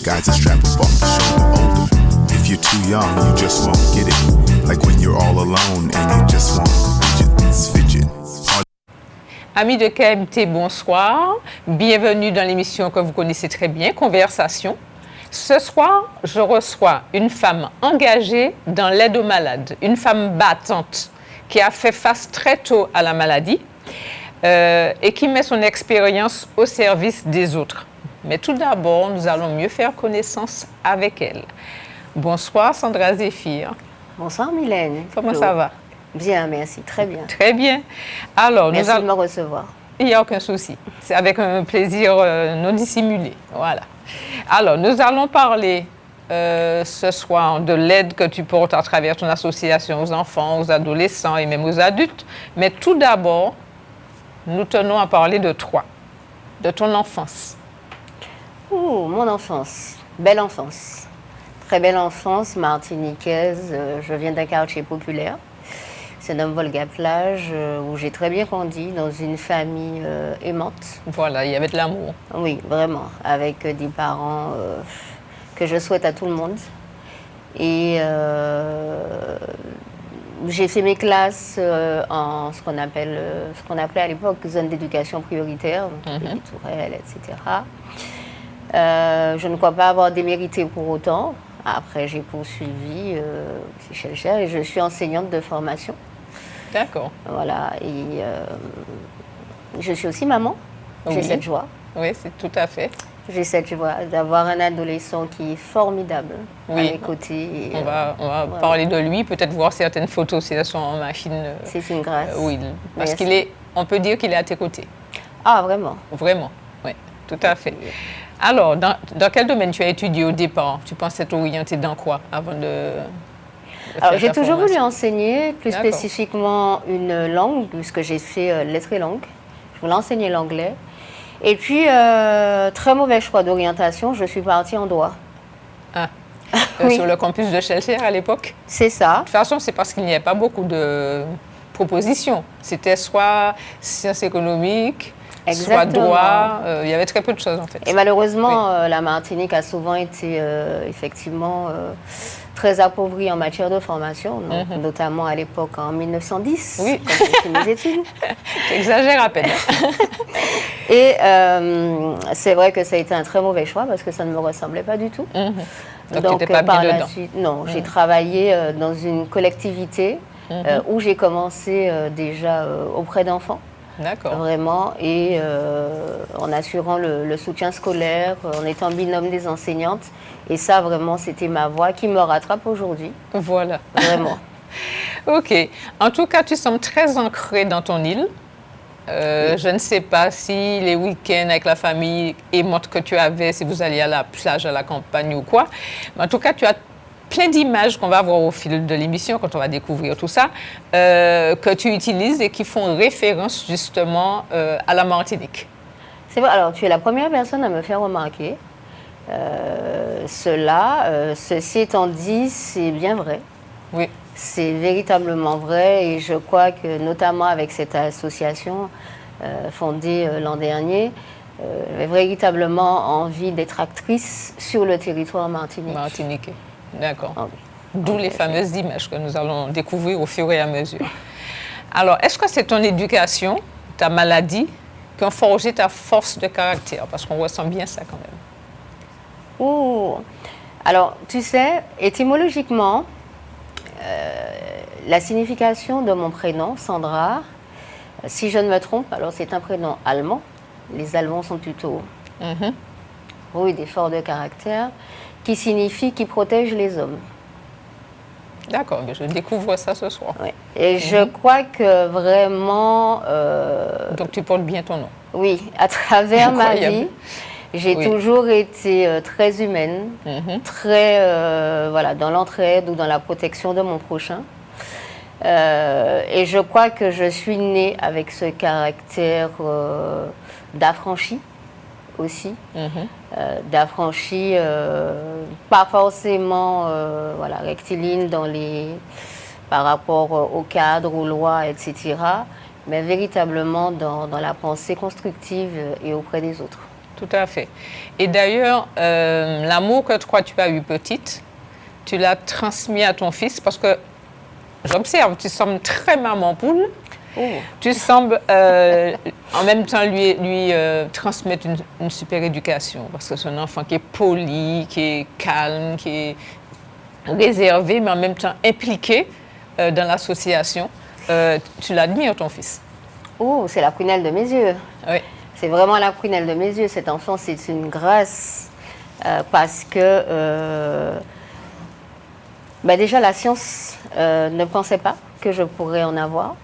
guides a strap up off the shoulder. Older, if you're too young, you just won't get it. Like when you're all alone and you just want fidget. Amis de KMT, bonsoir. Bienvenue dans l'émission que vous connaissez très bien, Conversation. Ce soir, je reçois une femme engagée dans l'aide aux malades, une femme battante qui a fait face très tôt à la maladie et qui met son expérience au service des autres. Mais tout d'abord, nous allons mieux faire connaissance avec elle. Bonsoir Sandra Zéphir. Bonsoir Mylène. Comment ça va? Bien, merci, très bien. Très bien. Alors, merci de me recevoir. Il n'y a aucun souci. C'est avec un plaisir non dissimulé. Voilà. Alors, nous allons parler ce soir de l'aide que tu portes à travers ton association aux enfants, aux adolescents et même aux adultes. Mais tout d'abord, nous tenons à parler de toi, de ton enfance. Oh, mon enfance. Belle enfance. Très belle enfance, martiniquaise. Je viens d'un quartier populaire. C'est un Volga-Plage où j'ai très bien grandi dans une famille aimante. Voilà, il y avait de l'amour. Oui, vraiment, avec des parents que je souhaite à tout le monde. Et j'ai fait mes classes en ce qu'on appelait à l'époque zone d'éducation prioritaire, Pays Tourelle, etc. Je ne crois pas avoir démérité pour autant. Après, j'ai poursuivi chez le Cher et je suis enseignante de formation. D'accord. Voilà, et je suis aussi maman. J'ai cette joie. Oui, c'est tout à fait. J'ai cette joie d'avoir un adolescent qui est formidable à mes côtés. On va parler de lui, peut-être voir certaines photos si elles sont en machine. C'est une grâce. Oui, parce on peut dire qu'il est à tes côtés. Ah, vraiment? Vraiment, oui, tout à fait. Alors, dans quel domaine tu as étudié au départ? Tu pensais t'orienter dans quoi avant de... Alors, j'ai toujours voulu enseigner, plus spécifiquement une langue, puisque j'ai fait lettres et langues. Je voulais enseigner l'anglais. Et puis, très mauvais choix d'orientation, je suis partie en droit. Ah, oui. Sur le campus de Chelcher à l'époque? C'est ça. De toute façon, c'est parce qu'il n'y avait pas beaucoup de propositions. C'était soit sciences économiques, soit droit. Il y avait très peu de choses en fait. Et malheureusement, la Martinique a souvent été effectivement très appauvrie en matière de formation, donc, notamment à l'époque en 1910, quand j'ai fait mes études. J'exagère à peine. Et c'est vrai que ça a été un très mauvais choix parce que ça ne me ressemblait pas du tout. Donc tu n'étais pas bien dedans. Non, j'ai travaillé dans une collectivité où j'ai commencé déjà auprès d'enfants. D'accord. Vraiment, et en assurant le soutien scolaire, en étant binôme des enseignantes. Et ça, vraiment, c'était ma voie qui me rattrape aujourd'hui. Voilà. Vraiment. OK. En tout cas, tu sembles très ancrée dans ton île. Oui. Je ne sais pas si les week-ends avec la famille aimante que tu avais, si vous alliez à la plage, à la campagne ou quoi. Mais en tout cas, tu as plein d'images qu'on va voir au fil de l'émission, quand on va découvrir tout ça, que tu utilises et qui font référence justement à la Martinique. C'est vrai, alors tu es la première personne à me faire remarquer cela. Ceci étant dit, c'est bien vrai. Oui. C'est véritablement vrai et je crois que notamment avec cette association fondée l'an dernier, j'avais véritablement envie d'être actrice sur le territoire martiniquais. D'accord. D'où les fameuses images que nous allons découvrir au fur et à mesure. Alors, est-ce que c'est ton éducation, ta maladie, qui ont forgé ta force de caractère? Parce qu'on ressent bien ça quand même. Oh. Alors, tu sais, étymologiquement, la signification de mon prénom, Sandra, si je ne me trompe, alors c'est un prénom allemand. Les Allemands sont plutôt rudes et forts de caractère, qui signifie qui protège les hommes. D'accord, mais je découvre ça ce soir. Oui. Et je crois que vraiment... Donc tu portes bien ton nom. Oui, à travers ma vie, j'ai toujours été très humaine, très dans l'entraide ou dans la protection de mon prochain. Et je crois que je suis née avec ce caractère d'affranchi aussi, d'affranchi, pas forcément rectiligne par rapport au cadre, aux lois, etc., mais véritablement dans la pensée constructive et auprès des autres. Tout à fait. Et d'ailleurs, l'amour que toi tu as eu petite, tu l'as transmis à ton fils parce que j'observe, tu sembles très maman poule. Oh. Tu sembles en même temps lui transmettre une super éducation parce que c'est un enfant qui est poli, qui est calme, qui est réservé, mais en même temps impliqué dans l'association. Tu l'admires, ton fils? Oh, c'est la prunelle de mes yeux. Oui. C'est vraiment la prunelle de mes yeux. Cet enfant, c'est une grâce parce que déjà la science ne pensait pas que je pourrais en avoir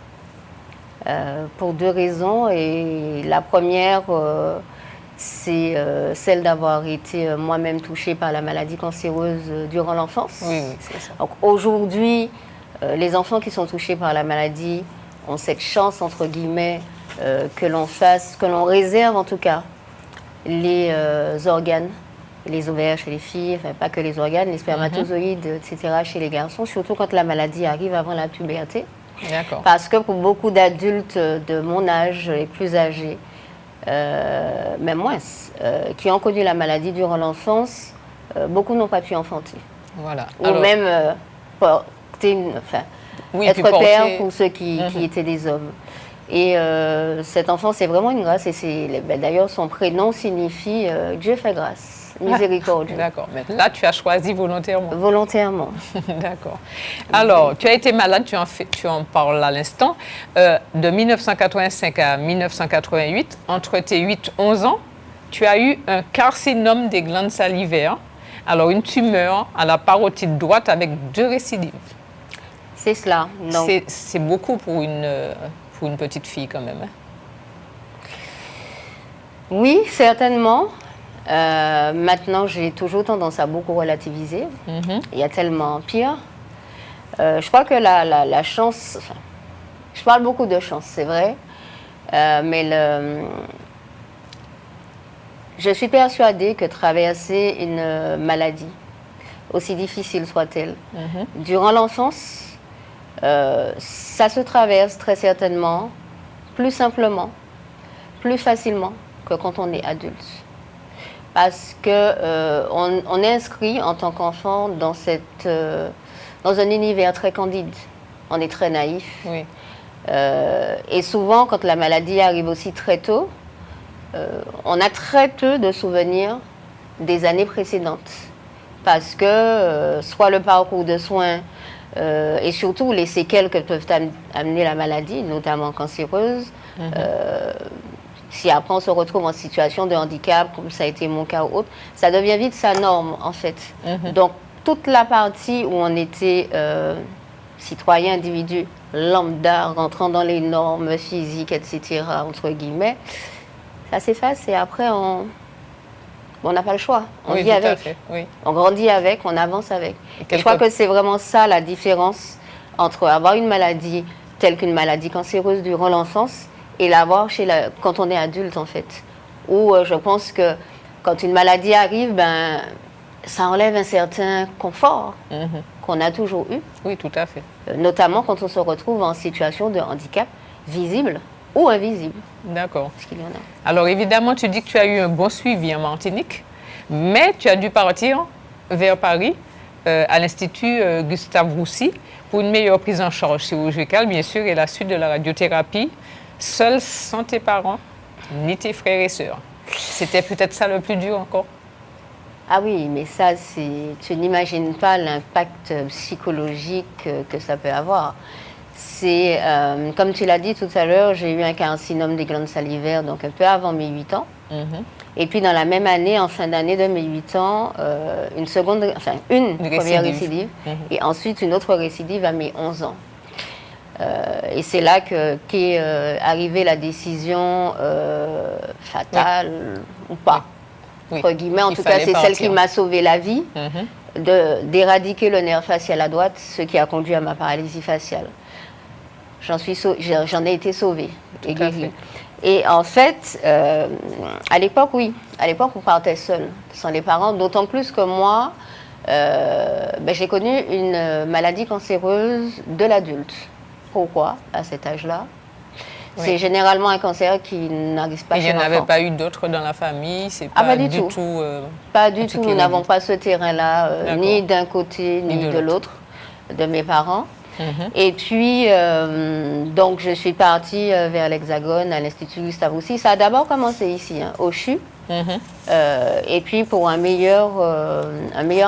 pour deux raisons. Et la première, c'est celle d'avoir été moi-même touchée par la maladie cancéreuse durant l'enfance. Oui, c'est ça. Donc aujourd'hui, les enfants qui sont touchés par la maladie ont cette chance, entre guillemets, que l'on réserve en tout cas les organes, les ovaires chez les filles, enfin pas que les organes, les spermatozoïdes, etc. chez les garçons, surtout quand la maladie arrive avant la puberté. D'accord. Parce que pour beaucoup d'adultes de mon âge, les plus âgés, même moins, qui ont connu la maladie durant l'enfance, beaucoup n'ont pas pu enfanter. Voilà. Ou même oui, être puis père pour ceux qui étaient des hommes. Et cet enfant, c'est vraiment une grâce. Et d'ailleurs, son prénom signifie Dieu fait grâce, miséricorde. D'accord. Mais là, tu as choisi volontairement. Volontairement. D'accord. Alors, tu as été malade, tu en parles à l'instant, de 1985 à 1988, entre tes 8-11 ans, tu as eu un carcinome des glandes salivaires, alors une tumeur à la parotide droite avec 2 récidives. C'est cela. C'est beaucoup pour une petite fille quand même. Hein? Oui, certainement. Maintenant, j'ai toujours tendance à beaucoup relativiser. Il y a tellement pire. Je crois que la chance... je parle beaucoup de chance, c'est vrai. Mais je suis persuadée que traverser une maladie, aussi difficile soit-elle, durant l'enfance, ça se traverse très certainement plus simplement, plus facilement que quand on est adulte. Parce que on est inscrit en tant qu'enfant dans un univers très candide. On est très naïf. Oui. Et souvent, quand la maladie arrive aussi très tôt, on a très peu de souvenirs des années précédentes. Parce que soit le parcours de soins et surtout les séquelles que peuvent amener la maladie, notamment cancéreuse, si après on se retrouve en situation de handicap, comme ça a été mon cas ou autre, ça devient vite sa norme en fait. Donc toute la partie où on était citoyen, individu, lambda, rentrant dans les normes physiques, etc., entre guillemets, ça s'efface et après on n'a pas le choix, on vit avec, on grandit avec, on avance avec. Et je crois que c'est vraiment ça la différence entre avoir une maladie telle qu'une maladie cancéreuse durant l'enfance et l'avoir quand on est adulte en fait. Où je pense que quand une maladie arrive, ça enlève un certain confort qu'on a toujours eu. Oui, tout à fait. Notamment quand on se retrouve en situation de handicap visible ou invisible. D'accord. Parce qu'il y en a. Alors évidemment, tu dis que tu as eu un bon suivi en Martinique, mais tu as dû partir vers Paris, à l'Institut Gustave Roussy, pour une meilleure prise en charge chirurgicale, bien sûr, et la suite de la radiothérapie, seul sans tes parents, ni tes frères et sœurs. C'était peut-être ça le plus dur encore? Ah oui, mais ça, tu n'imagines pas l'impact psychologique que ça peut avoir. C'est, comme tu l'as dit tout à l'heure, j'ai eu un carcinome des glandes salivaires, donc un peu avant mes 8 ans. Et puis dans la même année, en fin d'année de mes 8 ans, une première récidive, et ensuite une autre récidive à mes 11 ans. Et c'est là qu'est arrivée la décision fatale, ou pas, entre guillemets. En tout cas, c'est celle qui m'a sauvé la vie, d'éradiquer le nerf facial à droite, ce qui a conduit à ma paralysie faciale. J'en ai été sauvée et guérie. Et en fait, à l'époque, oui. À l'époque, on partait seul, sans les parents. D'autant plus que moi, j'ai connu une maladie cancéreuse de l'adulte. Pourquoi, à cet âge-là? Oui. C'est généralement un cancer qui n'arrive pas Et il chez n'y en l'enfant. avait pas eu d'autres dans la famille? C'est Ah, pas pas du tout. Pas du tout. Nous n'avons pas ce terrain-là, D'accord. ni d'un côté ni de l'autre de mes parents. Et puis, donc, je suis partie vers l'Hexagone, à l'Institut Gustave Roussy. Ça a d'abord commencé ici, au CHU. Et puis, pour un meilleur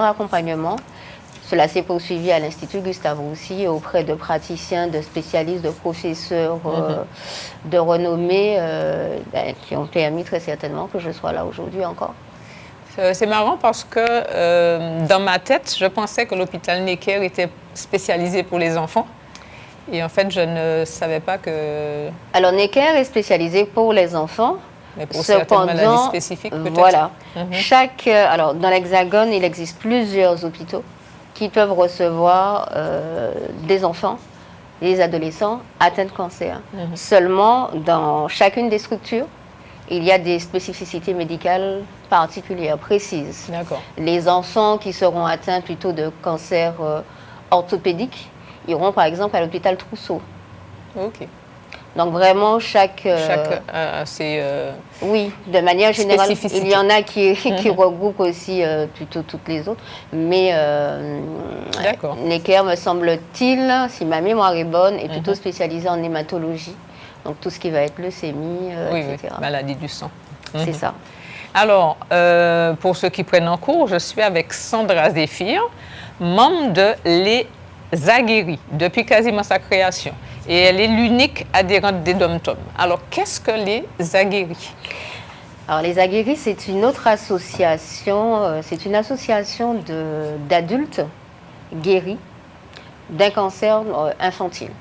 accompagnement, cela s'est poursuivi à l'Institut Gustave Roussy auprès de praticiens, de spécialistes, de professeurs de renommée qui ont permis très certainement que je sois là aujourd'hui encore. C'est marrant parce que dans ma tête, je pensais que l'hôpital Necker était spécialisé pour les enfants. Et en fait, je ne savais pas que... Alors, Necker est spécialisé pour les enfants. Mais pour certaines maladies spécifiques, peut-être. Voilà. Alors, dans l'Hexagone, il existe plusieurs hôpitaux qui peuvent recevoir des enfants, des adolescents atteints de cancer. Seulement, dans chacune des structures, il y a des spécificités médicales particulières, précises. D'accord. Les enfants qui seront atteints plutôt de cancer orthopédique iront par exemple à l'hôpital Trousseau. Ok. Donc vraiment chaque a ses oui, de manière générale, spécificités. il y en a qui regroupent aussi plutôt toutes les autres. Mais Necker, me semble-t-il, si ma mémoire est bonne, est plutôt spécialisé en hématologie. Donc tout ce qui va être leucémie, etc. Oui, maladie du sang. C'est ça. Alors, pour ceux qui prennent en cours, je suis avec Sandra Zéphir, membre de Les Aguerris, depuis quasiment sa création. Et elle est l'unique adhérente des DOM-TOM. Alors, qu'est-ce que Les Aguerris? Alors, Les Aguerris, c'est une autre association, c'est une association d'adultes guéris d'un cancer infantile.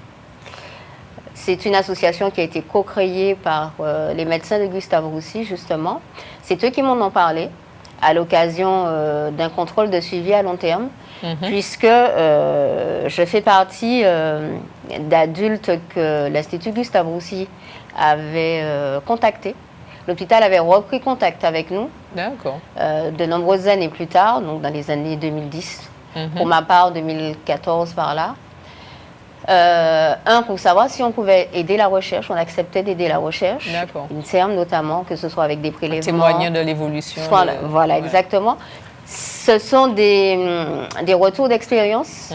C'est une association qui a été co-créée par les médecins de Gustave Roussy, justement. C'est eux qui m'en ont parlé à l'occasion d'un contrôle de suivi à long terme, puisque je fais partie d'adultes que l'Institut Gustave Roussy avait contacté. L'hôpital avait repris contact avec nous de nombreuses années plus tard, donc dans les années 2010, pour ma part 2014 par là. Pour savoir si on pouvait aider la recherche, on acceptait d'aider la recherche, INSERM notamment, que ce soit avec des prélèvements. Témoigner de l'évolution. Voilà, exactement. Ce sont des retours d'expérience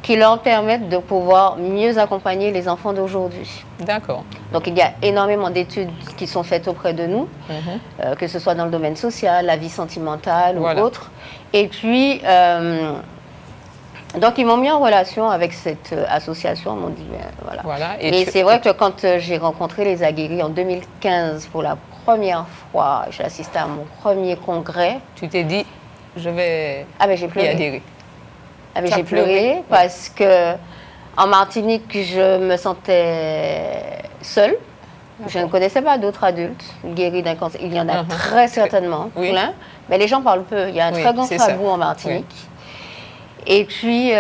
qui leur permettent de pouvoir mieux accompagner les enfants d'aujourd'hui. D'accord. Donc il y a énormément d'études qui sont faites auprès de nous, que ce soit dans le domaine social, la vie sentimentale ou autre. Et puis... donc, ils m'ont mis en relation avec cette association, ils m'ont dit, voilà. Et c'est vrai que quand j'ai rencontré Les Aguerris en 2015 pour la première fois, j'ai assisté à mon premier congrès. Tu t'es dit, je vais j'ai pleuré. y adhérer. J'ai pleuré parce que en Martinique, je me sentais seule. Je ne connaissais pas d'autres adultes guéris d'un cancer. Il y en a très certainement plein, mais les gens parlent peu. Il y a un très grand tabou en Martinique. Et puis,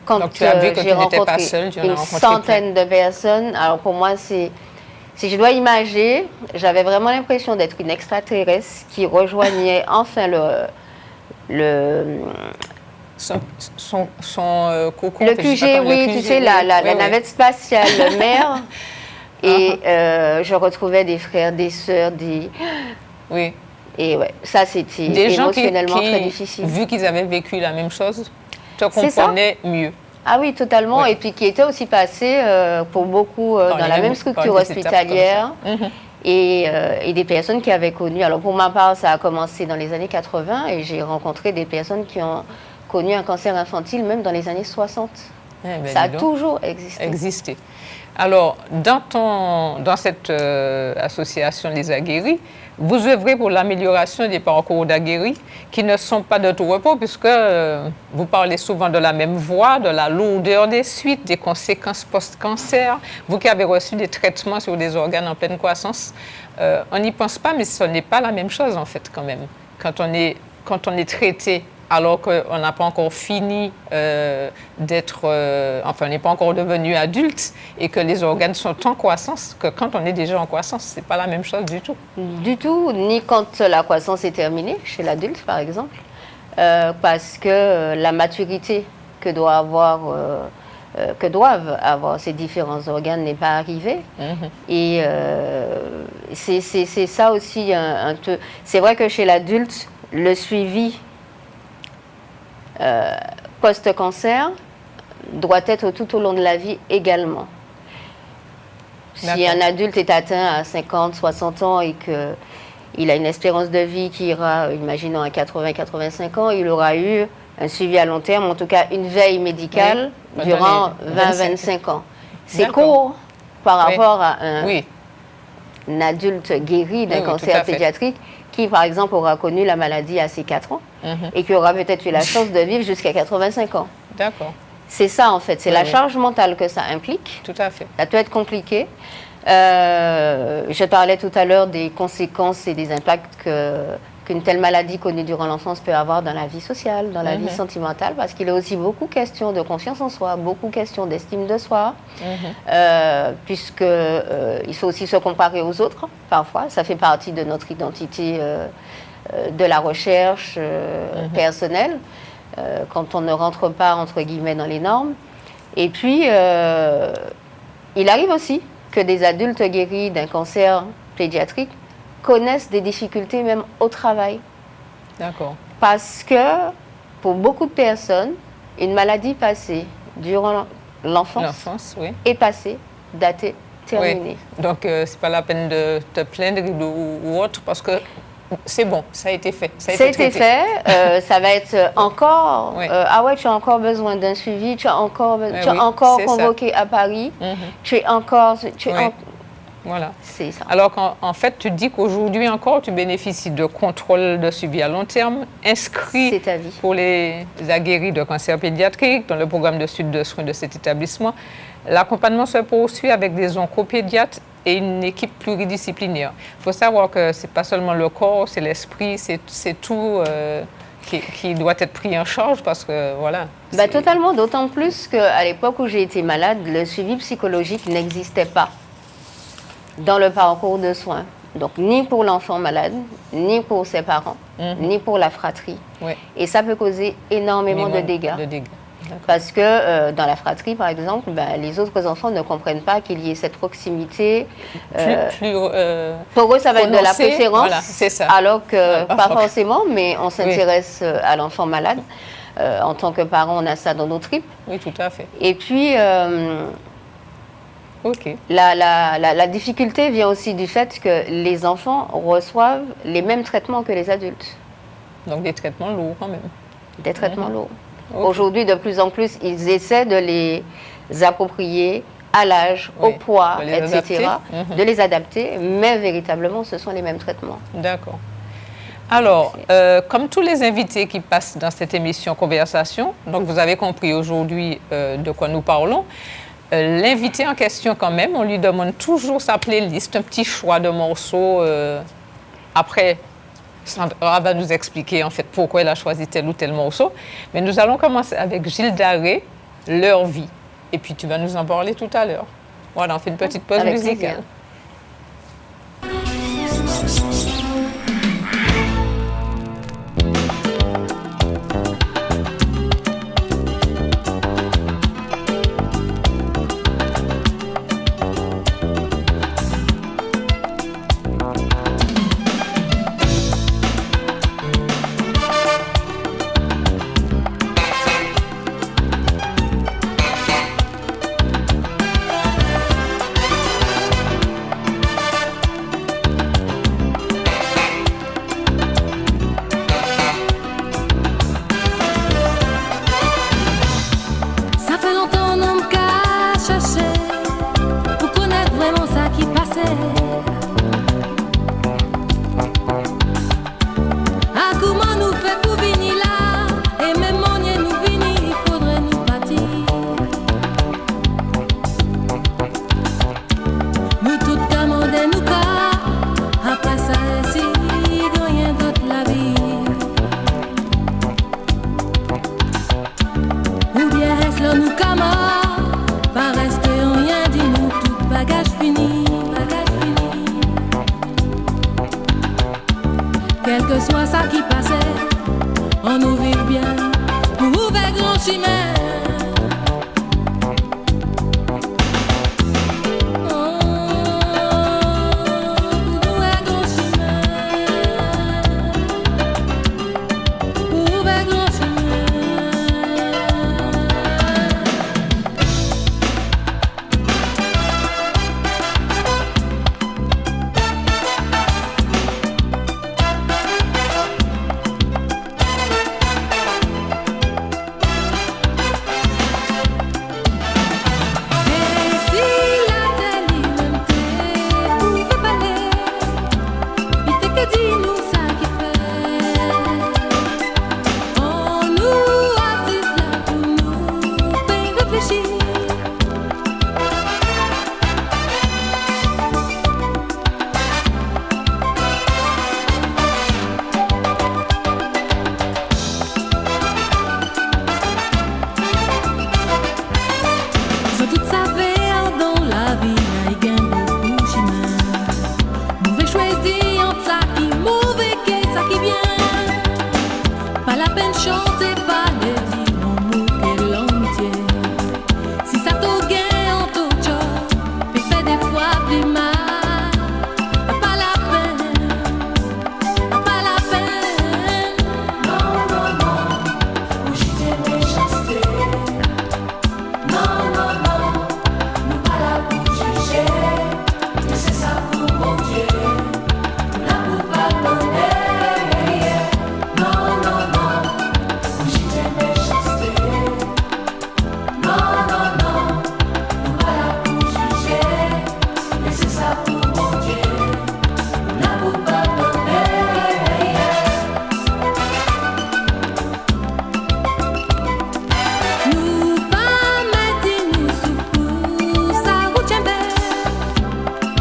quand j'ai rencontré une centaine de personnes, alors pour moi, si je dois imager, j'avais vraiment l'impression d'être une extraterrestre qui rejoignait enfin son cocon. Le QG, oui, tu sais, la navette spatiale, le maire. Et je retrouvais des frères, des sœurs, Oui. Et ça, c'était émotionnellement très difficile. Vu qu'ils avaient vécu la même chose, te comprenaient mieux. Ah oui, totalement. Et puis qui étaient aussi passés pour beaucoup dans la même structure hospitalière. Et des personnes qui avaient connu. Alors pour ma part, ça a commencé dans les années 80 et j'ai rencontré des personnes qui ont connu un cancer infantile même dans les années 60. Ça a toujours existé. Alors, dans cette association Les Aguerris, vous œuvrez pour l'amélioration des parcours d'aguerris qui ne sont pas de tout repos, puisque vous parlez souvent de la même voie, de la lourdeur des suites, des conséquences post-cancer. Vous qui avez reçu des traitements sur des organes en pleine croissance, on n'y pense pas, mais ce n'est pas la même chose en fait quand même. Quand on est traité alors qu'on n'a pas encore fini on n'est pas encore devenu adulte et que les organes sont en croissance, que quand on est déjà en croissance, ce n'est pas la même chose du tout. Du tout, ni quand la croissance est terminée, chez l'adulte par exemple, parce que la maturité que doit avoir que doivent avoir ces différents organes n'est pas arrivé. Et c'est ça aussi un peu... C'est vrai que chez l'adulte, le suivi post-cancer doit être tout au long de la vie également. Si un adulte est atteint à 50, 60 ans et qu'il a une espérance de vie qui ira, imaginons, à 80, 85 ans, il aura eu un suivi à long terme, en tout cas une veille médicale durant 20, 25 ans. C'est court par rapport à un adulte guéri d'un cancer pédiatrique qui, par exemple, aura connu la maladie à ses 4 ans et qui aura peut-être eu la chance de vivre jusqu'à 85 ans. D'accord. C'est ça, en fait. C'est la charge mentale que ça implique. Tout à fait. Ça peut être compliqué. Je parlais tout à l'heure des conséquences et des impacts qu'une telle maladie connue durant l'enfance peut avoir dans la vie sociale, dans la vie sentimentale, parce qu'il est aussi beaucoup question de confiance en soi, beaucoup question d'estime de soi, puisqu'il faut aussi se comparer aux autres, parfois. Ça fait partie de notre identité de la recherche personnelle, quand on ne rentre pas, entre guillemets, dans les normes. Et puis, il arrive aussi que des adultes guéris d'un cancer pédiatrique connaissent des difficultés même au travail. D'accord. Parce que, pour beaucoup de personnes, une maladie passée durant l'enfance est passée, datée, terminée. Oui. Donc, c'est pas la peine de te plaindre ou autre, parce que c'est bon, ça a été fait. Ça a été fait, ça va être encore... ah ouais, tu as encore besoin d'un suivi, tu as encore convoqué à Paris, tu es encore... Voilà. C'est ça. Alors qu'en fait, tu dis qu'aujourd'hui encore, tu bénéficies de contrôle de suivi à long terme inscrit pour les aguerris de cancer pédiatrique dans le programme de suite de soins de cet établissement. L'accompagnement se poursuit avec des oncopédiatres et une équipe pluridisciplinaire. Il faut savoir que ce n'est pas seulement le corps, c'est l'esprit, c'est tout qui doit être pris en charge parce que voilà. Totalement, d'autant plus qu'à l'époque où j'ai été malade, le suivi psychologique n'existait pas dans le parcours de soins. Donc, ni pour l'enfant malade, ni pour ses parents, ni pour la fratrie. Et ça peut causer énormément de dégâts. Parce que dans la fratrie, par exemple, les autres enfants ne comprennent pas qu'il y ait cette proximité. Pour eux, ça va être de la préférence, alors que pas forcément, mais on s'intéresse à l'enfant malade. En tant que parent, on a ça dans nos tripes. Oui, tout à fait. Et puis... La difficulté vient aussi du fait que les enfants reçoivent les mêmes traitements que les adultes. Donc des traitements lourds quand même. Des traitements lourds. Aujourd'hui, de plus en plus, ils essaient de les approprier à l'âge, au poids, etc., de les adapter, mais véritablement, ce sont les mêmes traitements. D'accord. Alors, comme tous les invités qui passent dans cette émission Conversation, donc vous avez compris aujourd'hui de quoi nous parlons. L'invité en question, quand même, on lui demande toujours sa playlist, un petit choix de morceaux. Après, Sandra va nous expliquer en fait pourquoi elle a choisi tel ou tel morceau. Mais nous allons commencer avec Gilles Daré, Leur vie. Et puis tu vas nous en parler tout à l'heure. Voilà, on fait une petite pause musicale.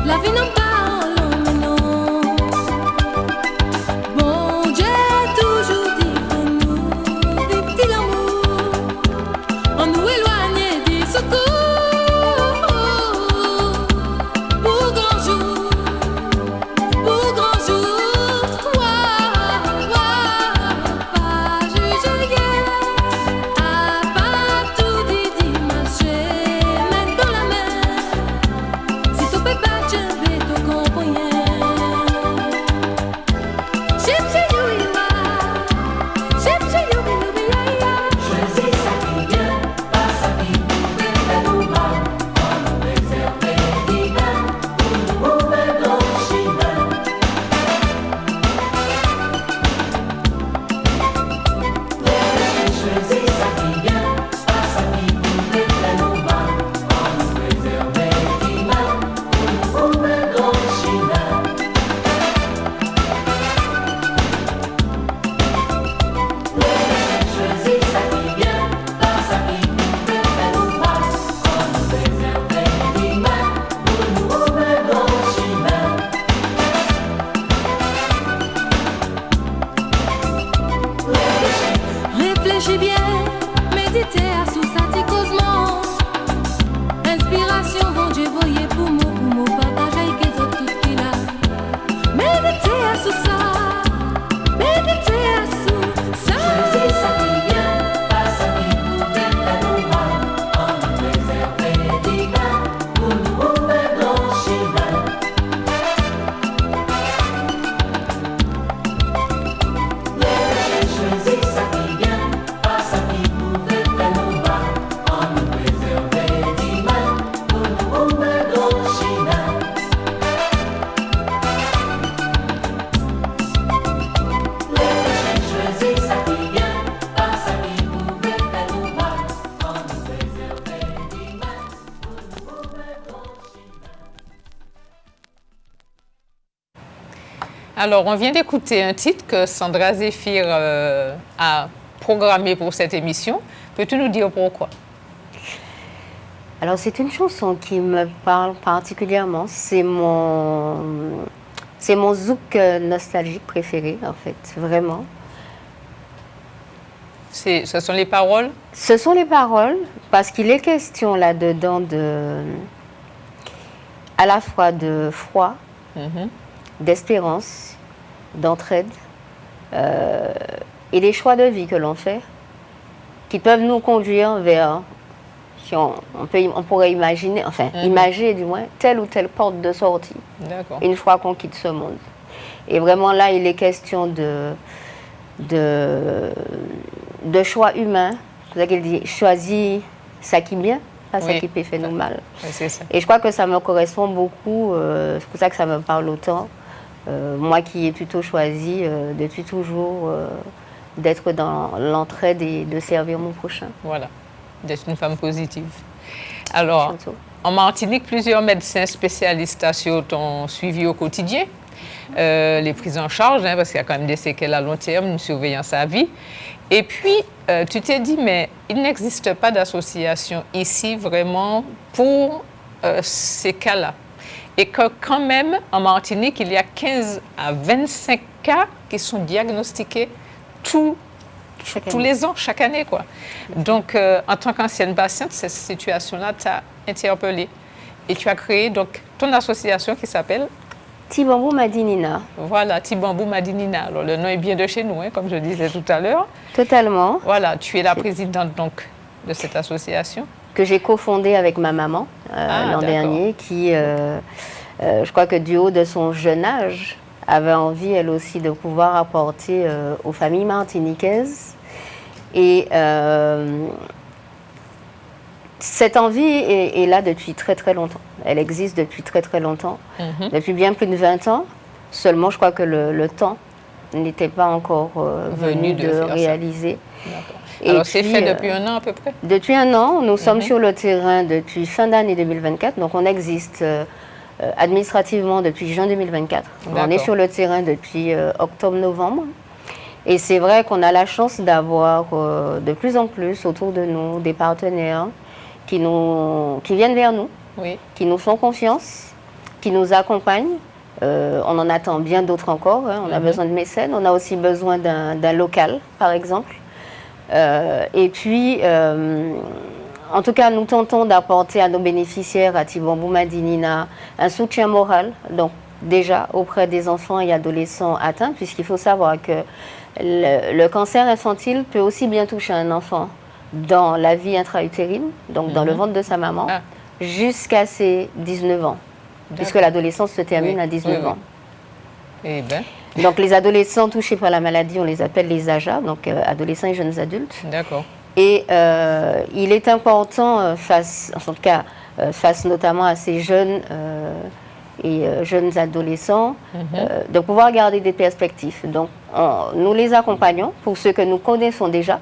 La vie n'a pas long, mais non. Bon Dieu toujours dit pour nous vivre l'amour, on nous éloigne du secours. Pour grand jour, pas juger, à pas tout dit, marcher, main dans la main. Si tu peux pas te lever, tu comprends rien. Gypsy, Choisis ça qui vient, pas ça qui pouvait faire nous mal. On nous réserver divin, pour nous ouvrir nos chemins. Choisis ça qui vient, pas ça qui pouvait faire nous mal. On nous réserver divin, pour nous ouvrir nos chemins. Choisis ça qui vient, pas ça qui pouvait faire nous mal. On nous réserver divin, pour nous ouvrir nos chemins. réfléchis bien, méditez à sous ça causement. Inspiration, bon Dieu, voyez pour moi, partager avec les autres tout ce qu'il a. Méditez à sous ça, méditez à sous ça. Choisis ça qui vient, pas ça qui pouvait faire nous mal. On nous réserver divin, pour nous ouvrir nos chemins. Choisis ça qui vient, pas ça qui pouvait faire nous mal. On nous réserver divin, pour nous ouvrir nos chemins. Choisis ça qui vient, pas ça qui pouvait faire nous mal. On nous réserver divin, pour nous ouvrir nos chemins. Alors, on vient d'écouter un titre que Sandra Zéphir a programmé pour cette émission. Peux-tu nous dire pourquoi? Alors, c'est une chanson qui me parle particulièrement. C'est mon zouk nostalgique préféré, en fait, vraiment. Ce sont les paroles? Ce sont les paroles, parce qu'il est question là-dedans à la fois de foi, d'espérance, d'entraide, et des choix de vie que l'on fait, qui peuvent nous conduire vers, si on pourrait imaginer, imaginer du moins, telle ou telle porte de sortie, D'accord. une fois qu'on quitte ce monde. Et vraiment là, il est question de choix humains. C'est pour ça qu'il dit, choisis ça qui est bien, pas ça Oui. qui peut faire nous mal. Oui, c'est ça. Et je crois que ça me correspond beaucoup, c'est pour ça que ça me parle autant. Moi qui ai plutôt choisi depuis toujours d'être dans l'entraide et de servir mon prochain. Voilà, d'être une femme positive. Alors, Surtout. en Martinique, plusieurs médecins spécialistes assurent ton suivi au quotidien, les prises en charge, parce qu'il y a quand même des séquelles à long terme, une surveillance à vie. Et puis, tu t'es dit, mais il n'existe pas d'association ici vraiment pour ces cas-là. Et que quand même, en Martinique, il y a 15 à 25 cas qui sont diagnostiqués tous les ans, chaque année, quoi. Donc, en tant qu'ancienne patiente, cette situation-là t'a interpellée. Et tu as créé donc ton association qui s'appelle Tibambou Madinina. Voilà, Tibambou Madinina. Alors, le nom est bien de chez nous, comme je disais tout à l'heure. Totalement. Voilà, tu es la présidente donc de cette association. Que j'ai cofondée avec ma maman l'an d'accord. dernier, qui, je crois que du haut de son jeune âge, avait envie, elle aussi, de pouvoir apporter aux familles martiniquaises. Et cette envie est là depuis très très longtemps. Elle existe depuis très très longtemps, depuis bien plus de 20 ans. Seulement, je crois que le temps n'était pas encore venu de faire ça. réaliser. D'accord. Et Alors, c'est puis, fait depuis un an à peu près? Depuis un an, nous sommes sur le terrain depuis fin d'année 2024, donc on existe administrativement depuis juin 2024. On est D'accord. sur le terrain depuis octobre-novembre. Et c'est vrai qu'on a la chance d'avoir de plus en plus autour de nous des partenaires qui viennent vers nous, Oui. qui nous font confiance qui nous accompagnent. On en attend bien d'autres encore. Hein. On a besoin de mécènes. On a aussi besoin d'un local, par exemple. Et puis, en tout cas, nous tentons d'apporter à nos bénéficiaires, à Tibambou Madinina, un soutien moral. Donc, déjà, auprès des enfants et adolescents atteints, puisqu'il faut savoir que le cancer infantile peut aussi bien toucher un enfant dans la vie intra-utérine, donc dans le ventre de sa maman, jusqu'à ses 19 ans. Puisque l'adolescence se termine à 19 ans. Eh bien. Donc les adolescents touchés par la maladie, on les appelle les AJA, donc adolescents et jeunes adultes. D'accord. Et il est important, face notamment à ces jeunes et jeunes adolescents, de pouvoir garder des perspectives. Donc nous les accompagnons, pour ceux que nous connaissons déjà.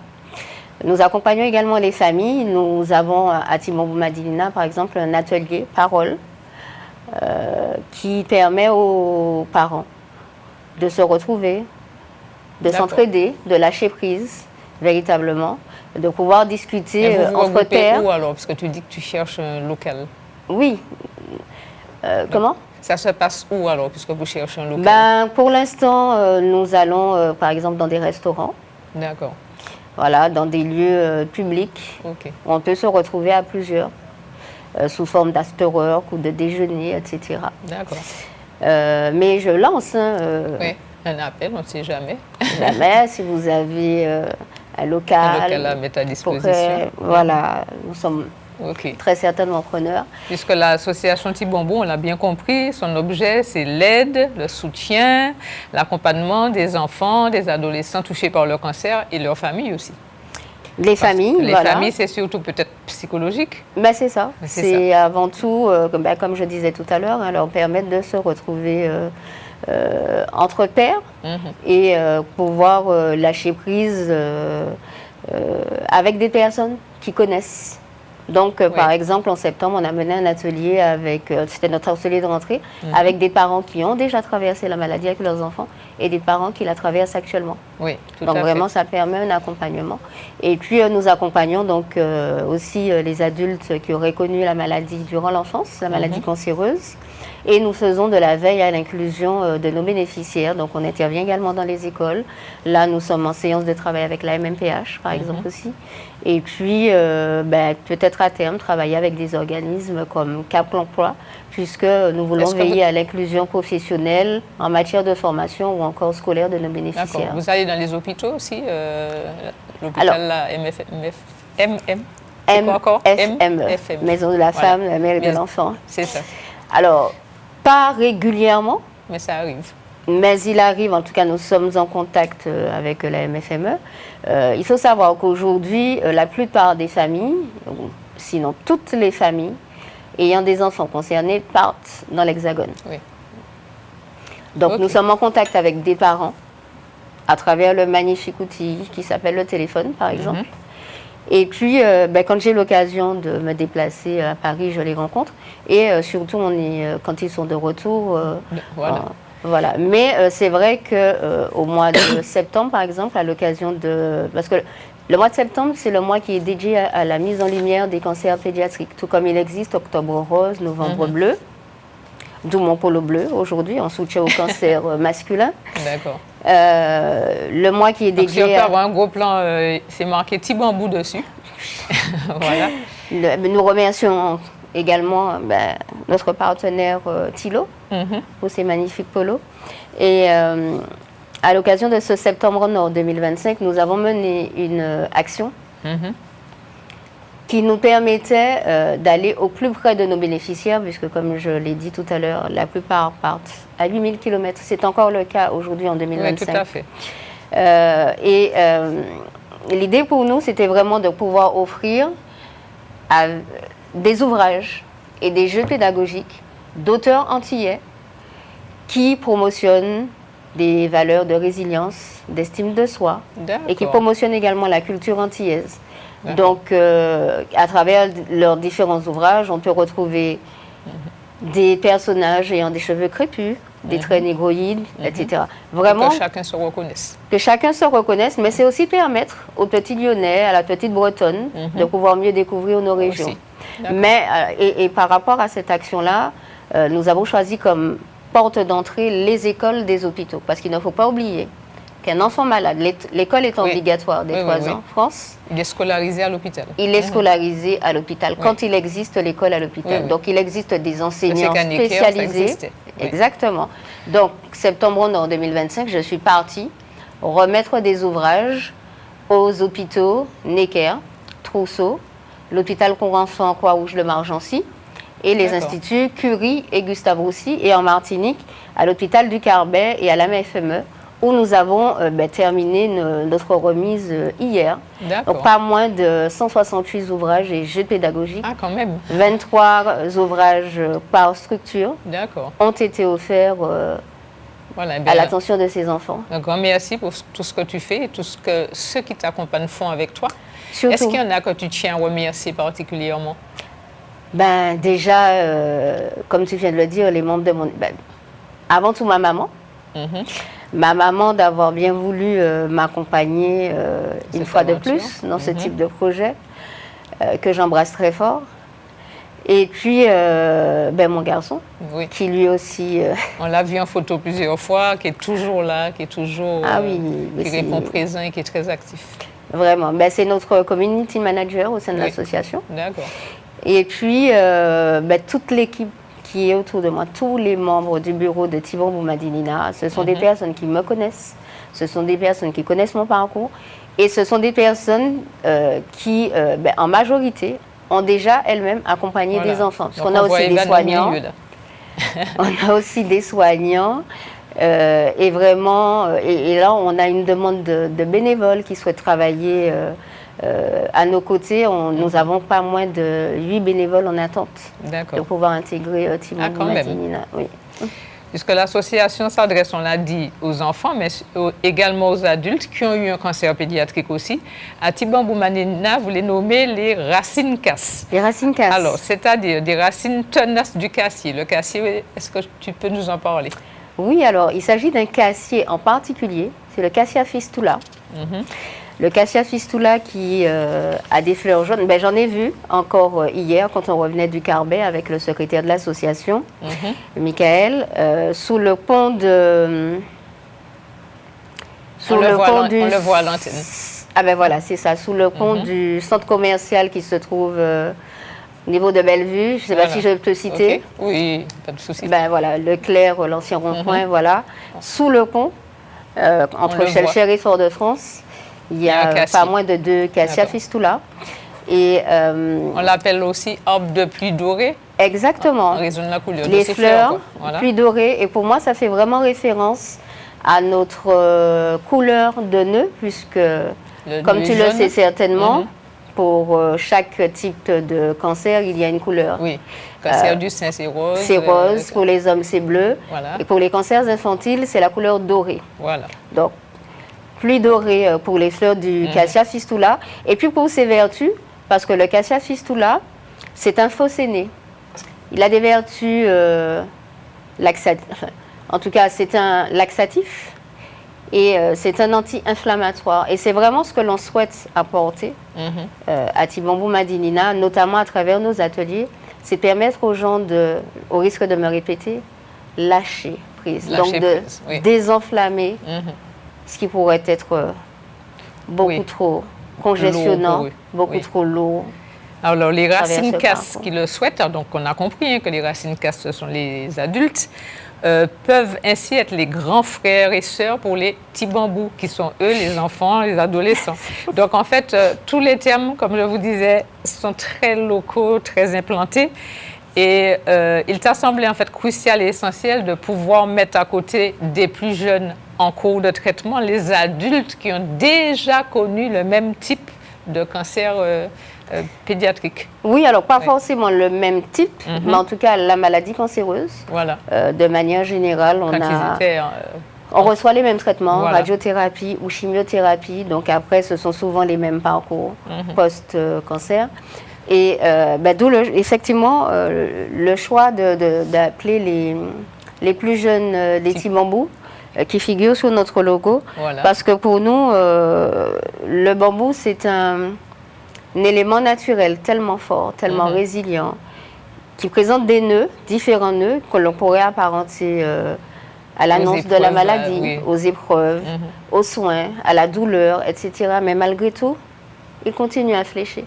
Nous accompagnons également les familles. Nous avons à Tibambou Madinina, par exemple, un atelier parole, qui permet aux parents de se retrouver, de s'entraider, de lâcher prise, véritablement, de pouvoir discuter entre pairs. Où alors? Parce que tu dis que tu cherches un local. Oui. Comment? Ça se passe où alors, puisque vous cherchez un local? Pour l'instant, nous allons, par exemple, dans des restaurants. D'accord. Voilà, dans des lieux publics. Ok. Où on peut se retrouver à plusieurs. Sous forme d'after-work ou de déjeuner, etc. D'accord. Mais je lance. Oui, un appel, on ne sait jamais. Jamais, si vous avez un local. Un local à mettre à disposition. Voilà, nous sommes très certainement preneurs. Puisque l'association Tibambou, on l'a bien compris, son objet, c'est l'aide, le soutien, l'accompagnement des enfants, des adolescents touchés par le cancer et leurs familles aussi. Les familles, les familles, c'est surtout peut-être psychologique. Ben, c'est ça. C'est avant tout, comme je disais tout à l'heure, leur permettre de se retrouver entre pairs et pouvoir lâcher prise avec des personnes qui connaissent. Donc, par exemple, en septembre, on a mené un atelier avec, c'était notre atelier de rentrée, avec des parents qui ont déjà traversé la maladie avec leurs enfants et des parents qui la traversent actuellement. Oui, tout donc, à vraiment, fait. ça permet un accompagnement. Et puis, nous accompagnons donc aussi les adultes qui auraient connu la maladie durant l'enfance, la maladie cancéreuse. Et nous faisons de la veille à l'inclusion de nos bénéficiaires. Donc, on intervient également dans les écoles. Là, nous sommes en séance de travail avec la MMPH, par exemple, aussi. Et puis, peut-être à terme, travailler avec des organismes comme Cap l'Emploi, puisque nous voulons veiller à l'inclusion professionnelle en matière de formation ou encore scolaire de nos bénéficiaires. D'accord. Vous allez dans les hôpitaux aussi l'hôpital c'est quoi encore? MFM, Maison de la Femme, de la Mère et de l'Enfant. C'est ça. Alors, pas régulièrement. Mais ça arrive. Mais il arrive, en tout cas, nous sommes en contact avec la MFME. Il faut savoir qu'aujourd'hui, la plupart des familles, sinon toutes les familles, ayant des enfants concernés, partent dans l'Hexagone. Oui. Donc, nous sommes en contact avec des parents à travers le magnifique outil qui s'appelle le téléphone, par exemple. Et puis, quand j'ai l'occasion de me déplacer à Paris, je les rencontre. Et surtout, quand ils sont de retour. Voilà. Mais c'est vrai qu'au mois de septembre, par exemple, à l'occasion de... Parce que le mois de septembre, c'est le mois qui est dédié à la mise en lumière des cancers pédiatriques. Tout comme il existe Octobre rose, Novembre bleu, d'où mon polo bleu aujourd'hui, en soutien au cancer masculin. D'accord. Le mois qui est dédié... Donc, si on peut avoir un gros plan, c'est marqué Tibambou dessus. Voilà. Nous remercions également notre partenaire Thilo pour ces magnifiques polos. Et à l'occasion de ce Septembre Nord 2025, nous avons mené une action qui nous permettait d'aller au plus près de nos bénéficiaires, puisque comme je l'ai dit tout à l'heure, la plupart partent à 8000 km. C'est encore le cas aujourd'hui en 2025. Oui, tout à fait. L'idée pour nous, c'était vraiment de pouvoir offrir des ouvrages et des jeux pédagogiques d'auteurs antillais qui promotionnent des valeurs de résilience, d'estime de soi et qui promotionnent également la culture antillaise. Donc, à travers leurs différents ouvrages, on peut retrouver des personnages ayant des cheveux crépus, des traits négroïdes, etc. Vraiment, que chacun se reconnaisse. Que chacun se reconnaisse, mais c'est aussi permettre aux petits Lyonnais, à la petite Bretonne, de pouvoir mieux découvrir nos régions. Mais, et par rapport à cette action-là, nous avons choisi comme porte d'entrée les écoles des hôpitaux. Parce qu'il ne faut pas oublier qu'un enfant malade, l'école est Oui. obligatoire dès Oui, 3 oui, ans en France, Il est scolarisé à l'hôpital. il est scolarisé à l'hôpital, Oui. quand il existe l'école à l'hôpital. Oui, oui. Donc il existe des enseignants C'est qu'à Necker, ça spécialisés. existait. Oui. Exactement. Donc septembre en 2025, je suis partie remettre des ouvrages aux hôpitaux Necker, Trousseau, l'hôpital Conrenfant, Croix-Rouge, le Margency, et les D'accord. instituts Curie et Gustave Roussy, et en Martinique, à l'hôpital du Carbet et à l'AMFME, où nous avons terminé notre remise hier. D'accord. Donc pas moins de 168 ouvrages et jeux pédagogiques. Ah, quand même. 23 ouvrages par structure D'accord. ont été offerts Voilà, à l'attention de ces enfants. un grand merci pour tout ce que tu fais et tout ce que ceux qui t'accompagnent font avec toi. Surtout, Est-ce qu'il y en a que tu tiens à remercier particulièrement? ben, déjà, comme tu viens de le dire, les membres de mon... avant tout, ma maman. Mhm. Ma maman d'avoir bien voulu m'accompagner une Cette fois de aventure. plus dans ce Mhm. type de projet, que j'embrasse très fort. Et puis, mon garçon, Oui. qui lui aussi... On l'a vu en photo plusieurs fois, qui est toujours là, qui est toujours Ah oui, mais qui c'est- répond présent et qui est très actif. Vraiment, c'est notre community manager au sein de Oui. l'association. D'accord. Et puis, toute l'équipe qui est autour de moi, tous les membres du bureau de Thibon Boumadinina, ce sont des personnes qui me connaissent, ce sont des personnes qui connaissent mon parcours, et ce sont des personnes qui, en majorité, ont déjà elles-mêmes accompagné Voilà. des enfants. Parce Donc, qu'on a on voit aussi des Evan au soignants. milieu, là. On a aussi des soignants. Et vraiment, et là, on a une demande de bénévoles qui souhaitent travailler à nos côtés. Nous avons pas moins de 8 bénévoles en attente de D'accord. pouvoir intégrer Thibon Ah, quand même. Boumadinina. Oui. Puisque l'association s'adresse, on l'a dit, aux enfants, mais également aux adultes qui ont eu un cancer pédiatrique aussi. À Thibon Boumadinina, vous les nommez les racines casses. Les racines casses. Alors, c'est-à-dire des racines tenaces du cassier. Le cassier, est-ce que tu peux nous en parler? Oui, alors il s'agit d'un cassier en particulier, c'est le Cassia fistula. Le Cassia fistula qui a des fleurs jaunes. J'en ai vu encore hier quand on revenait du Carbet avec le secrétaire de l'association, Michael, sous le pont de... On le voit à l'antenne. Ah ben voilà, c'est ça, sous le pont du centre commercial qui se trouve au niveau de Bellevue. Je ne sais pas Voilà. si je peux citer. Ok. Oui, pas de souci. Ben voilà, Leclerc, l'ancien rond-point, voilà. Sous le pont, entre le Chelcher et Fort-de-France, il y un a cassier. pas moins de 2 Cassia D'accord. fistula. Et On l'appelle aussi arbre de pluie dorée, exactement, en raison de la couleur de les ses fleurs, quoi. Voilà. pluie dorée. Et pour moi, ça fait vraiment référence à notre couleur de nœud, puisque, Le comme nœud tu le jaune. sais certainement, Mhm. pour chaque type de cancer, il y a une couleur. Oui, cancer du sein, c'est rose. C'est rose, pour les hommes, c'est bleu. Voilà. Et pour les cancers infantiles, c'est la couleur dorée. Voilà. Donc, pluie dorée pour les fleurs du Cassia fistula. Et puis pour ses vertus, parce que le Cassia fistula, c'est un phocéné. Il a des vertus laxatives. Enfin, en tout cas, c'est un laxatif et c'est un anti-inflammatoire. Et c'est vraiment ce que l'on souhaite apporter à Thibon Boumadinina, notamment à travers nos ateliers, c'est permettre aux gens, au risque de me répéter, lâcher prise. Lâcher Donc de prise, oui. désenflammer ce qui pourrait être beaucoup Oui. trop congestionnant, Lourd, oui. beaucoup Oui. trop lourd. Alors, les Traverse racines le casses parcours. qui le souhaitent, donc on a compris que les racines casses, ce sont les adultes, peuvent ainsi être les grands frères et sœurs pour les petits bambous, qui sont eux, les enfants, les adolescents. Donc, en fait, tous les termes, comme je vous disais, sont très locaux, très implantés. Et il t'a semblé en fait crucial et essentiel de pouvoir mettre à côté des plus jeunes en cours de traitement les adultes qui ont déjà connu le même type de cancer pédiatrique. Oui, alors pas Oui. forcément le même type, mais en tout cas la maladie cancéreuse. Voilà. De manière générale, Quand ils étaient, on reçoit les mêmes traitements, Voilà. radiothérapie ou chimiothérapie. Donc après, ce sont souvent les mêmes parcours post-cancer. Et d'où effectivement le choix d'appeler les plus jeunes des petits bambous qui figurent sur notre logo. Voilà. Parce que pour nous, le bambou, c'est un élément naturel tellement fort, tellement résilient, qui présentent des nœuds, différents nœuds, que l'on pourrait apparenter à l'annonce de la épreuves, maladie, oui. aux épreuves, aux soins, à la douleur, etc. Mais malgré tout, il continue à fléchir.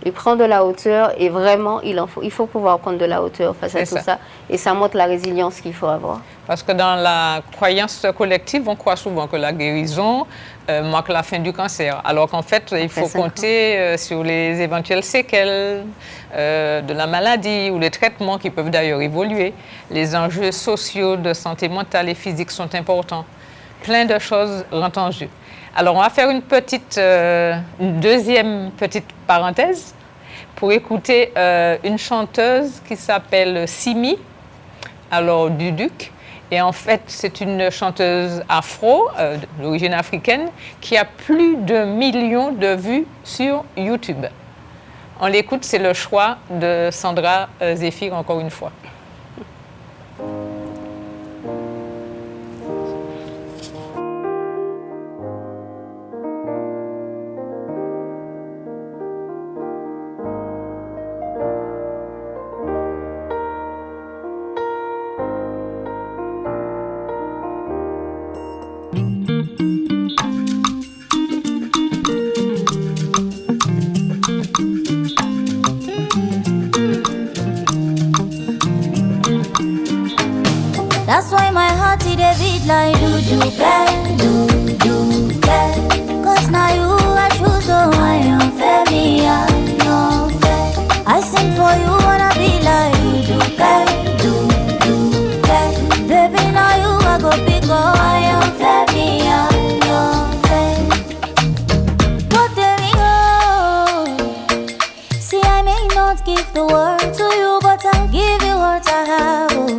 Il prend de la hauteur et vraiment, il faut pouvoir prendre de la hauteur face à C'est tout ça. Et ça montre la résilience qu'il faut avoir. Parce que dans la croyance collective, on croit souvent que la guérison marque la fin du cancer. Alors qu'en fait, il faut 5 ans. compter sur les éventuelles séquelles de la maladie ou les traitements qui peuvent d'ailleurs évoluer. Les enjeux sociaux de santé mentale et physique sont importants. Plein de choses rentrent en jeu. Alors, on va faire une deuxième petite parenthèse pour écouter une chanteuse qui s'appelle Simi, alors Duduk. Et en fait, c'est une chanteuse afro, d'origine africaine, qui a plus de millions de vues sur YouTube. On l'écoute, c'est le choix de Sandra Zéphir, encore une fois. That's why my heart is a beat like do, cause now you I choose, so I am fair, me, I am fair. I sing for you, wanna be like do, baby, now you I go big, oh, I am fair, me, I am fair. But there we go. See, I may not give the world to you, but I'll give you what I have, oh.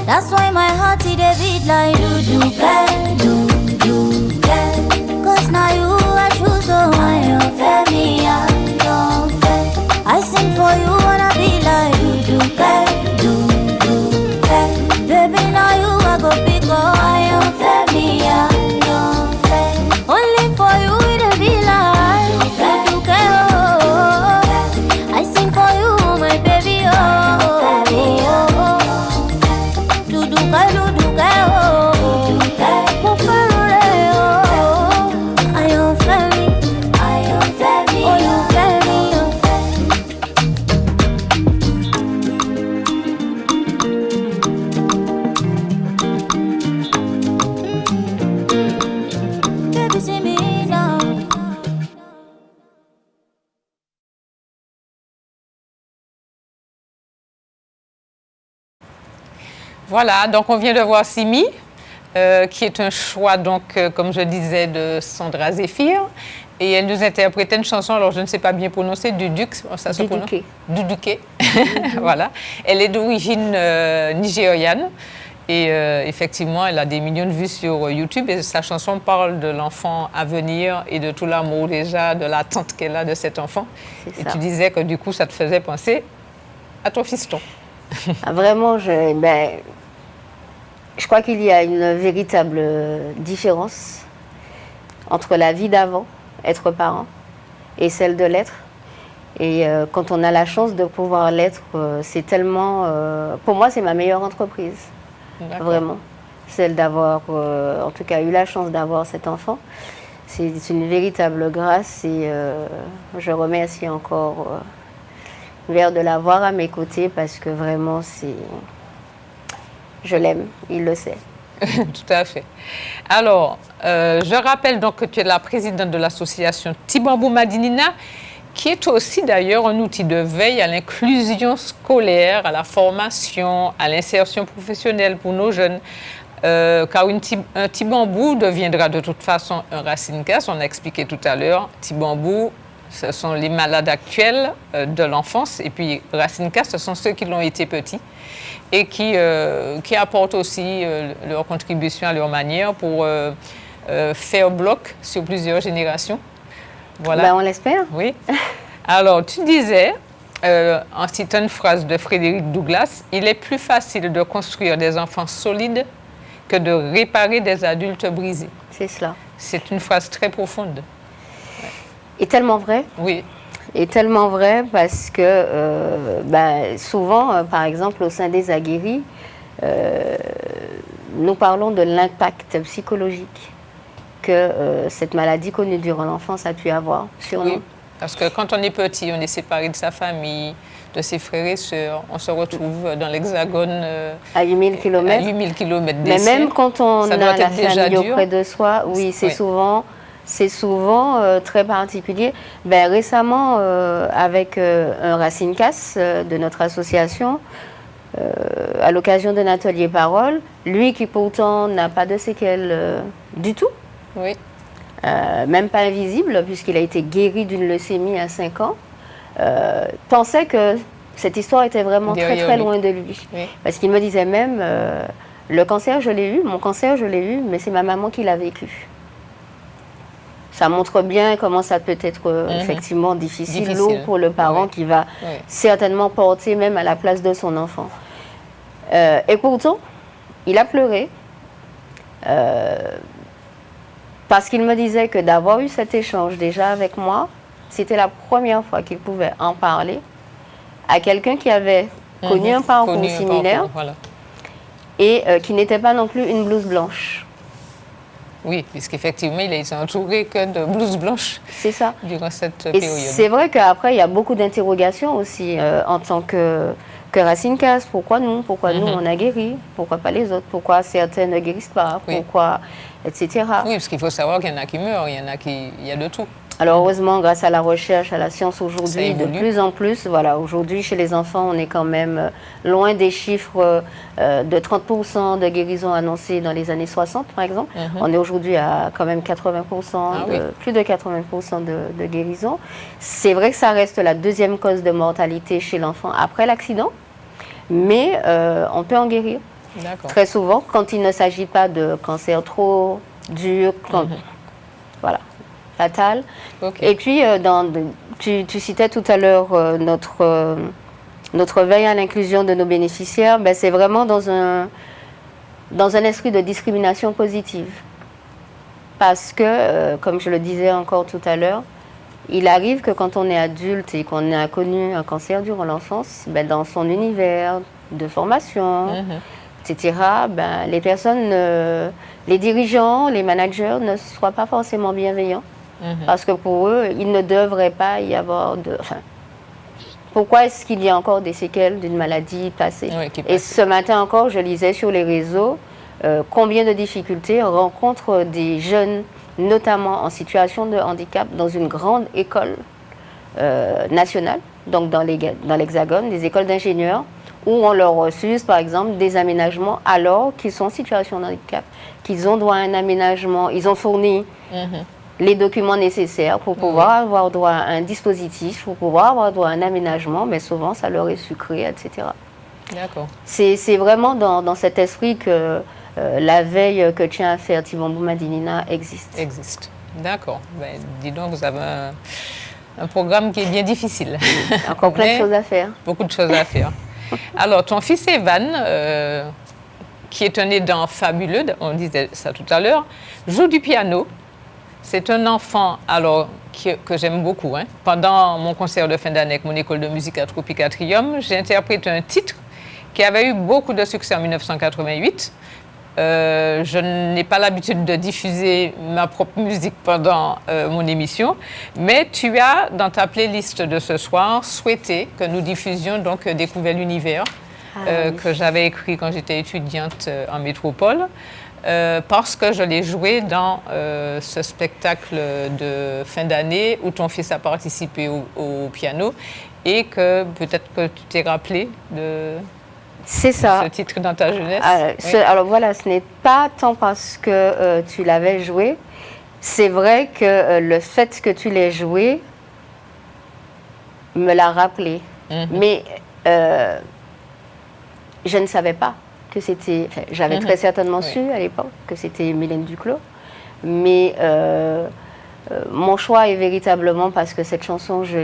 That's why my heart is a beat like do, cause now you I choose, so I am fair, me, I am fair. I sing for you, wanna be like do, baby, now you I go big, oh, I am fair, me, I am fair. Only for you it'll be like do, oh. I sing for you, my baby, oh. Voilà, donc on vient de voir Simi, qui est un choix, donc, comme je disais, de Sandra Zéphir. Et elle nous interprétait une chanson, alors je ne sais pas bien prononcer, Duduk, ça se prononce Duduke. Voilà. Elle est d'origine nigériane. Et effectivement, elle a des millions de vues sur YouTube. Et sa chanson parle de l'enfant à venir et de tout l'amour déjà, de l'attente qu'elle a de cet enfant. Et tu disais que du coup, ça te faisait penser à ton fiston. Ah, vraiment, je crois qu'il y a une véritable différence entre la vie d'avant, être parent, et celle de l'être. Et quand on a la chance de pouvoir l'être, c'est tellement... pour moi, c'est ma meilleure entreprise. Vraiment. Celle d'avoir, en tout cas, eu la chance d'avoir cet enfant. C'est une véritable grâce et je remercie encore Vert de l'avoir à mes côtés parce que vraiment, je l'aime, il le sait. Tout à fait. Alors, je rappelle donc que tu es la présidente de l'association Tibambou Madinina, qui est aussi d'ailleurs un outil de veille à l'inclusion scolaire, à la formation, à l'insertion professionnelle pour nos jeunes. Car un Tibambou deviendra de toute façon un racine casse, on a expliqué tout à l'heure. Tibambou, ce sont les malades actuels de l'enfance, et puis racine casse, ce sont ceux qui l'ont été petits et qui apportent aussi leur contribution à leur manière pour faire bloc sur plusieurs générations. Voilà. Ben, on l'espère. Oui. Alors, tu disais en citant une phrase de Frédéric Douglass, il est plus facile de construire des enfants solides que de réparer des adultes brisés. C'est cela. C'est une phrase très profonde. Et tellement vrai. Oui. Et tellement vrai parce que souvent, par exemple, au sein des aguerris, nous parlons de l'impact psychologique que cette maladie connue durant l'enfance a pu avoir sur Oui, nous. parce que quand on est petit, on est séparé de sa famille, de ses frères et sœurs. On se retrouve dans l'Hexagone À 8000 à km. 8000 km Mais même quand on ça a doit la être déjà famille dur. auprès de soi, oui, c'est Oui. souvent très particulier. Récemment, avec un Racine Casse de notre association, à l'occasion d'un atelier parole, lui qui pourtant n'a pas de séquelles du tout, Oui, même pas invisible, puisqu'il a été guéri d'une leucémie à 5 ans, pensait que cette histoire était vraiment très Derrière très lui. loin de lui. oui. Parce qu'il me disait même, le cancer je l'ai eu, mon cancer je l'ai eu, mais c'est ma maman qui l'a vécu. Ça montre bien comment ça peut être effectivement difficile, lourd pour le parent Oui. qui va Oui. certainement porter même à la place de son enfant. Et pourtant, il a pleuré parce qu'il me disait que d'avoir eu cet échange déjà avec moi, c'était la première fois qu'il pouvait en parler à quelqu'un qui avait connu un parcours Connu un similaire parcours, voilà. et qui n'était pas non plus une blouse blanche. Oui, puisqu'effectivement, il a été entouré que de blouses blanches C'est ça. durant cette Et période. c'est vrai qu'après, il y a beaucoup d'interrogations aussi en tant que Racine Casse. Pourquoi nous? Pourquoi nous, on a guéri? Pourquoi pas les autres? Pourquoi certains ne guérissent pas? Oui. Pourquoi? Etc. Oui, parce qu'il faut savoir qu'il y en a qui meurent, il y a de tout. Alors heureusement, grâce à la recherche, à la science Ça aujourd'hui, de évolue. plus en plus, voilà, aujourd'hui chez les enfants, on est quand même loin des chiffres de 30% de guérison annoncée dans les années 60, par exemple. On est aujourd'hui à quand même 80%, Ah oui. plus de 80% de guérison. C'est vrai que ça reste la deuxième cause de mortalité chez l'enfant après l'accident, mais on peut en guérir. D'accord. Très souvent, quand il ne s'agit pas de cancer trop dur, voilà, fatal. Ok. Et puis, tu citais tout à l'heure notre veille à l'inclusion de nos bénéficiaires. C'est vraiment dans un esprit de discrimination positive. Parce que, comme je le disais encore tout à l'heure, il arrive que quand on est adulte et qu'on a connu un cancer durant l'enfance, dans son univers de formation, etc., les personnes, les dirigeants, les managers ne soient pas forcément bienveillants. Parce que pour eux, il ne devrait pas y avoir de... Enfin, pourquoi est-ce qu'il y a encore des séquelles d'une maladie passée? Oui, qui Et passe. ce matin encore, je lisais sur les réseaux combien de difficultés rencontrent des jeunes, notamment en situation de handicap, dans une grande école nationale, donc dans l'Hexagone, des écoles d'ingénieurs, où on leur refuse, par exemple, des aménagements alors qu'ils sont en situation de handicap, qu'ils ont droit à un aménagement, ils ont fourni les documents nécessaires pour pouvoir avoir droit à un dispositif, pour pouvoir avoir droit à un aménagement, mais souvent ça leur est sucré, etc. D'accord. C'est vraiment dans cet esprit que la veille que tient à faire Thibambou Madinina existe. Existe. D'accord. Dis donc, vous avez un programme qui est bien difficile. Encore plein de Mais choses à faire. Beaucoup de choses à faire. Alors, ton fils Evan, qui est un aidant fabuleux, on disait ça tout à l'heure, joue du piano. C'est un enfant que j'aime beaucoup. Pendant mon concert de fin d'année avec mon école de musique à Tropicatrium, j'ai interprété un titre qui avait eu beaucoup de succès en 1988. Je n'ai pas l'habitude de diffuser ma propre musique pendant mon émission, mais tu as, dans ta playlist de ce soir, souhaité que nous diffusions donc Découvert l'univers, que j'avais écrit quand j'étais étudiante en métropole. Parce que je l'ai joué dans ce spectacle de fin d'année où ton fils a participé au piano et que peut-être que tu t'es rappelé de C'est ça. ce titre dans ta jeunesse. Oui. Alors voilà, ce n'est pas tant parce que tu l'avais joué. C'est vrai que le fait que tu l'aies joué me l'a rappelé. Mais je ne savais pas que c'était... Enfin, j'avais très certainement su à l'époque que c'était Mylène Duclos. Mais mon choix est véritablement parce que cette chanson, je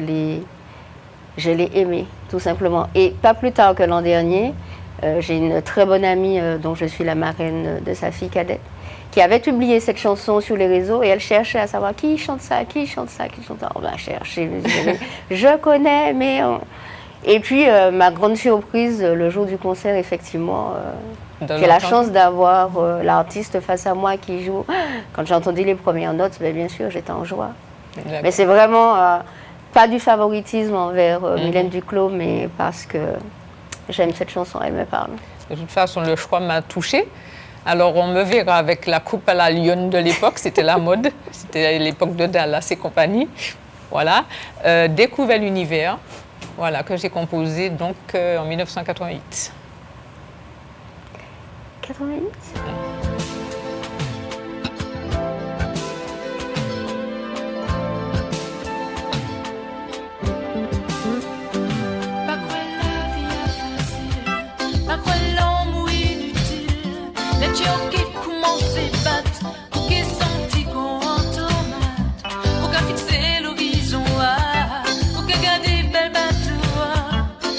Je l'ai aimé, tout simplement. Et pas plus tard que l'an dernier, j'ai une très bonne amie dont je suis la marraine de sa fille cadette, qui avait publié cette chanson sur les réseaux et elle cherchait à savoir qui chante ça, qui chante ça, qui chante ça. On va chercher. Je connais, mais... Et puis, ma grande surprise, le jour du concert, effectivement, j'ai la chance d'avoir l'artiste face à moi qui joue. Quand j'ai entendu les premières notes, bien sûr, j'étais en joie. Mais c'est vraiment pas du favoritisme envers Mylène Duclos, mais parce que j'aime cette chanson, elle me parle. De toute façon, le choix m'a touchée. Alors, on me verra avec la coupe à la lionne de l'époque, c'était la mode, c'était l'époque de Dallas et compagnie. Voilà. Découvert l'univers, voilà, que j'ai composé donc en 1988. 88 ? Pas quoi la vie est facile, pas quoi l'homme inutile. Les tiens qui commencent à battre, pour qu'ils sentent qu'on tomate, pour qu'à fixer l'horizon, pour qu'à garder belle bateau.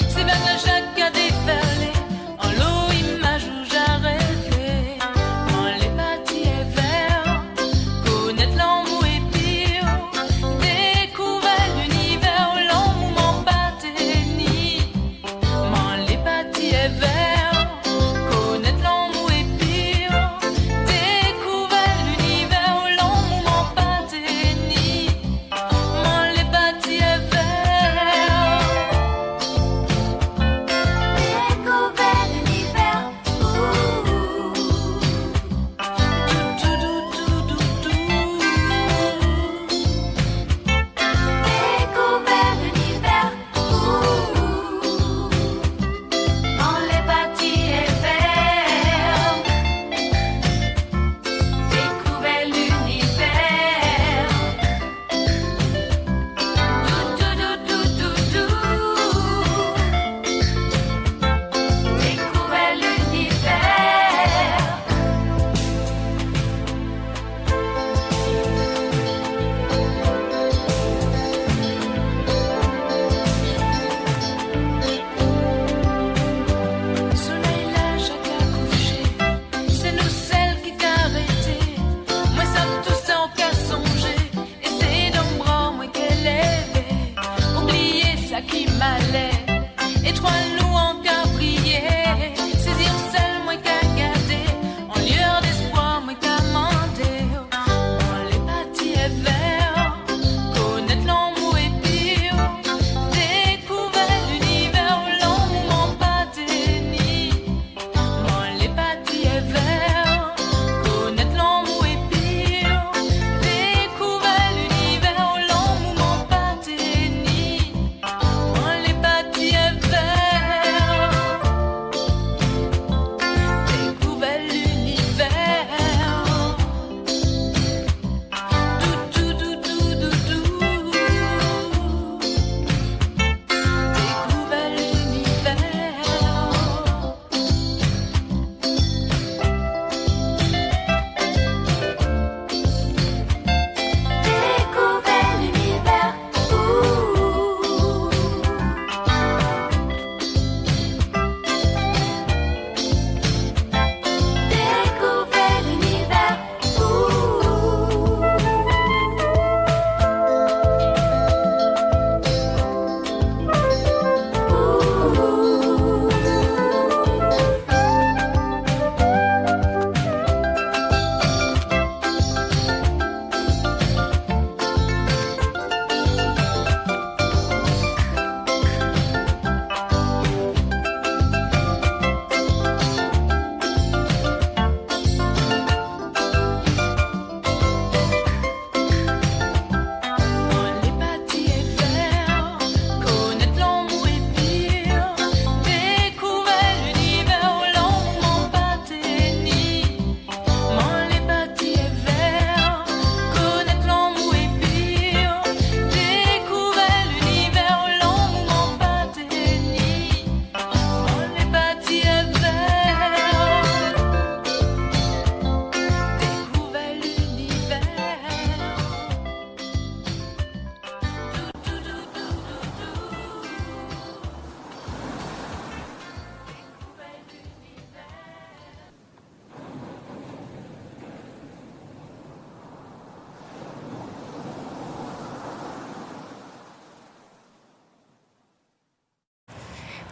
C'est vers la Jacques à déferler, en l'eau image où j'arrêtais, en les bâtis et verts, connaître l'amour et pire, découvrir l'univers où l'amour m'en battait ni, m'en les bâtis et verts, connaître l'amour et pire, découvrir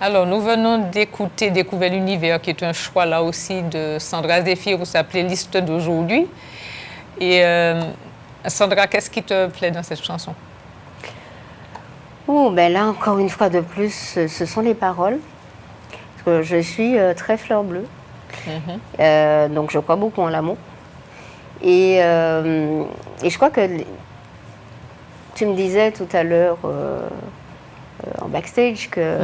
Alors, nous venons d'écouter Découvrir l'univers, qui est un choix là aussi de Sandra Zéphyr pour sa playlist d'aujourd'hui. Et Sandra, qu'est-ce qui te plaît dans cette chanson? Oh, ben là, encore une fois de plus, ce sont les paroles. Parce que je suis très fleur bleue. Donc, je crois beaucoup en l'amour. Et je crois que tu me disais tout à l'heure en backstage que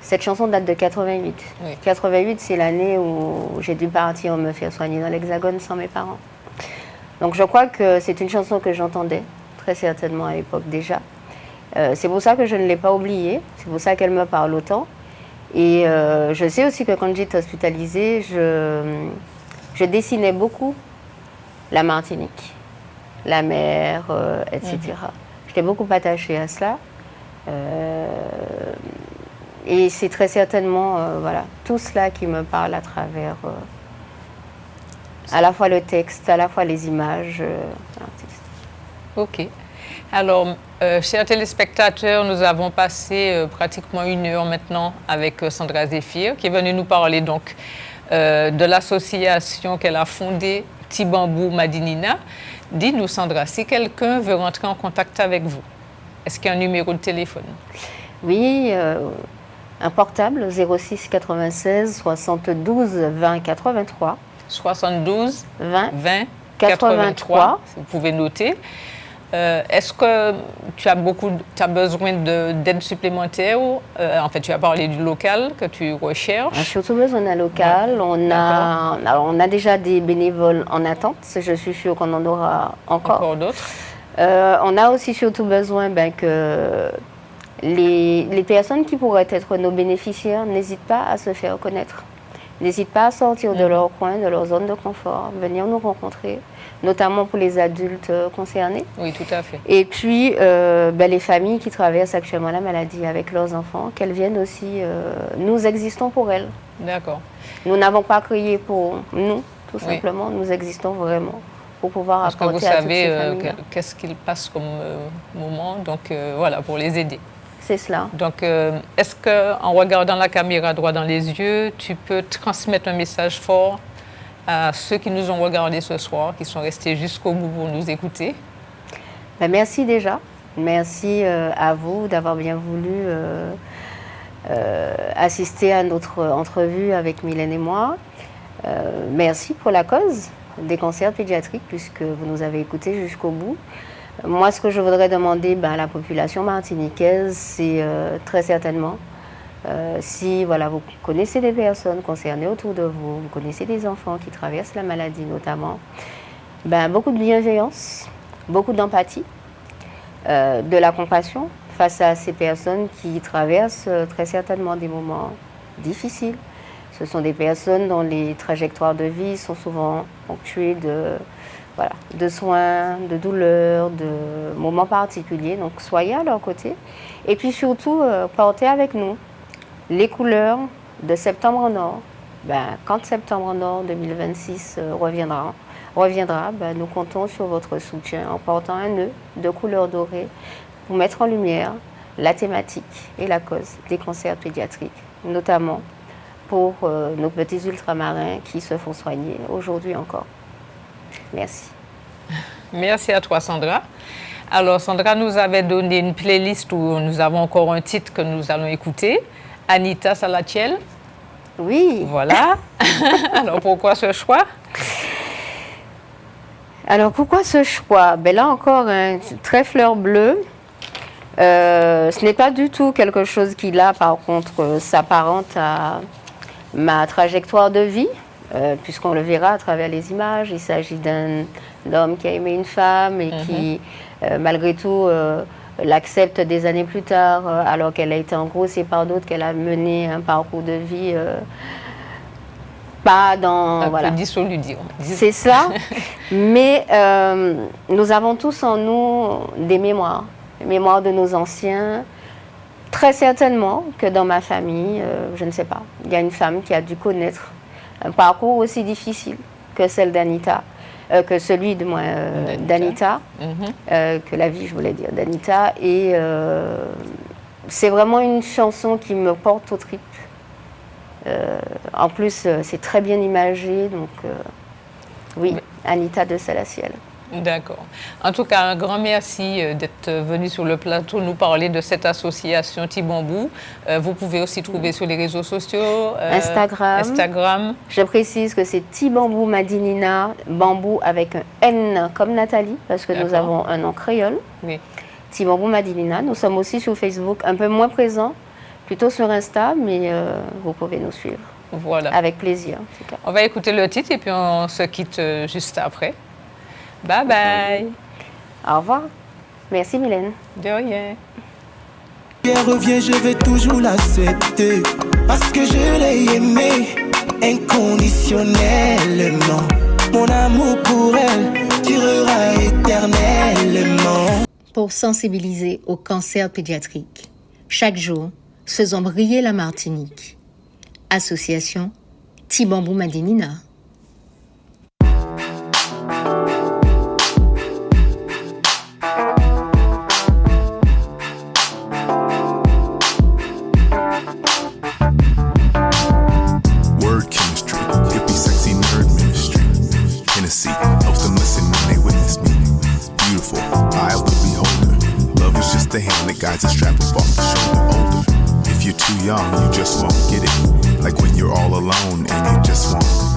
cette chanson date de 88. Oui. 88, c'est l'année où j'ai dû partir me faire soigner dans l'Hexagone sans mes parents. Donc je crois que c'est une chanson que j'entendais très certainement à l'époque déjà. C'est pour ça que je ne l'ai pas oubliée, c'est pour ça qu'elle me parle autant. Et je sais aussi que quand j'étais hospitalisée, je dessinais beaucoup la Martinique, la mer, etc. J'étais beaucoup attachée à cela. Et c'est très certainement voilà, tout cela qui me parle à travers à la fois le texte, à la fois les images. OK. Alors, chers téléspectateurs, nous avons passé pratiquement 1 heure maintenant avec Sandra Zéphyr, qui est venue nous parler donc de l'association qu'elle a fondée, Tibambou Madinina. Dis-nous, Sandra, si quelqu'un veut rentrer en contact avec vous, est-ce qu'il y a un numéro de téléphone? Oui, un portable 06 96 72 20 83. 72 20 20 83. 83, vous pouvez noter. Est-ce que tu as besoin d'aide supplémentaire en fait, tu as parlé du local que tu recherches. On a surtout besoin d'un local. On a déjà des bénévoles en attente. Je suis sûre qu'on en aura encore d'autres. On a aussi surtout besoin que les personnes qui pourraient être nos bénéficiaires n'hésitent pas à se faire connaître. N'hésitent pas à sortir de leur coin, de leur zone de confort, venir nous rencontrer, notamment pour les adultes concernés. Oui, tout à fait. Et puis, les familles qui traversent actuellement la maladie avec leurs enfants, qu'elles viennent aussi, nous existons pour elles. D'accord. Nous n'avons pas créé pour nous, tout simplement, nous existons vraiment pour pouvoir Parce apporter que vous à toutes ces savez familles. qu'est-ce qu'ils passent comme moment, donc voilà, pour les aider. C'est cela. Donc, est-ce qu'en regardant la caméra droit dans les yeux, tu peux transmettre un message fort à ceux qui nous ont regardés ce soir, qui sont restés jusqu'au bout pour nous écouter? Merci déjà. Merci à vous d'avoir bien voulu assister à notre entrevue avec Mylène et moi. Merci pour la cause des cancers pédiatriques, puisque vous nous avez écoutés jusqu'au bout. Moi, ce que je voudrais demander à la population martiniquaise, c'est très certainement, si voilà, vous connaissez des personnes concernées autour de vous, vous connaissez des enfants qui traversent la maladie notamment, beaucoup de bienveillance, beaucoup d'empathie, de la compassion face à ces personnes qui traversent très certainement des moments difficiles. Ce sont des personnes dont les trajectoires de vie sont souvent ponctuées de soins, de douleurs, de moments particuliers. Donc soyez à leur côté. Et puis surtout, portez avec nous les couleurs de Septembre en Or. Quand Septembre en Or 2026 reviendra, nous comptons sur votre soutien en portant un nœud de couleur dorée pour mettre en lumière la thématique et la cause des cancers pédiatriques, notamment pour nos petits ultramarins qui se font soigner aujourd'hui encore. Merci. Merci à toi, Sandra. Alors, Sandra nous avait donné une playlist où nous avons encore un titre que nous allons écouter. Anita Salatiel. Oui. Voilà. Alors, pourquoi ce choix? Alors, pourquoi ce choix? Là encore, très fleur bleue. Ce n'est pas du tout quelque chose qui, là, par contre, s'apparente à ma trajectoire de vie, puisqu'on le verra à travers les images. Il s'agit d'un homme qui a aimé une femme et qui, malgré tout, l'accepte des années plus tard, alors qu'elle a été engrossée par d'autres, qu'elle a mené un parcours de vie pas dans... Un voilà. peu dissolu, disons. C'est ça. Mais nous avons tous en nous des mémoires de nos anciens. Très certainement que dans ma famille, je ne sais pas, il y a une femme qui a dû connaître un parcours aussi difficile que celle d'Anita, que celui de moi d'Anita, que la vie, je voulais dire, d'Anita. Et c'est vraiment une chanson qui me porte aux tripes. En plus, c'est très bien imagé, donc oui, Anita de Salaciel. D'accord. En tout cas, un grand merci d'être venu sur le plateau nous parler de cette association Tibambou. Vous pouvez aussi trouver sur les réseaux sociaux. Instagram. Je précise que c'est Tibambou Madinina, bambou avec un N comme Nathalie, parce que nous avons un nom créole. Oui. Tibambou Madinina. Nous sommes aussi sur Facebook, un peu moins présents, plutôt sur Insta, mais vous pouvez nous suivre. Voilà. Avec plaisir, en tout cas. On va écouter le titre et puis on se quitte juste après. Bye bye. Au revoir. Merci Mylène. De rien. Elle revient, je vais toujours l'accepter parce que je l'ai aimée inconditionnellement. Mon amour pour elle durera éternellement. Pour sensibiliser au cancer pédiatrique, chaque jour, faisons briller la Martinique. Association Tibambou Madinina. Word chemistry, hippie, sexy nerd ministry. Hennessy helps them listen when they witness me. Beautiful, eye of the beholder. Love is just the hand that guides a strap up off the shoulder. Older, if you're too young, you just won't get it. Like when you're all alone and you just won't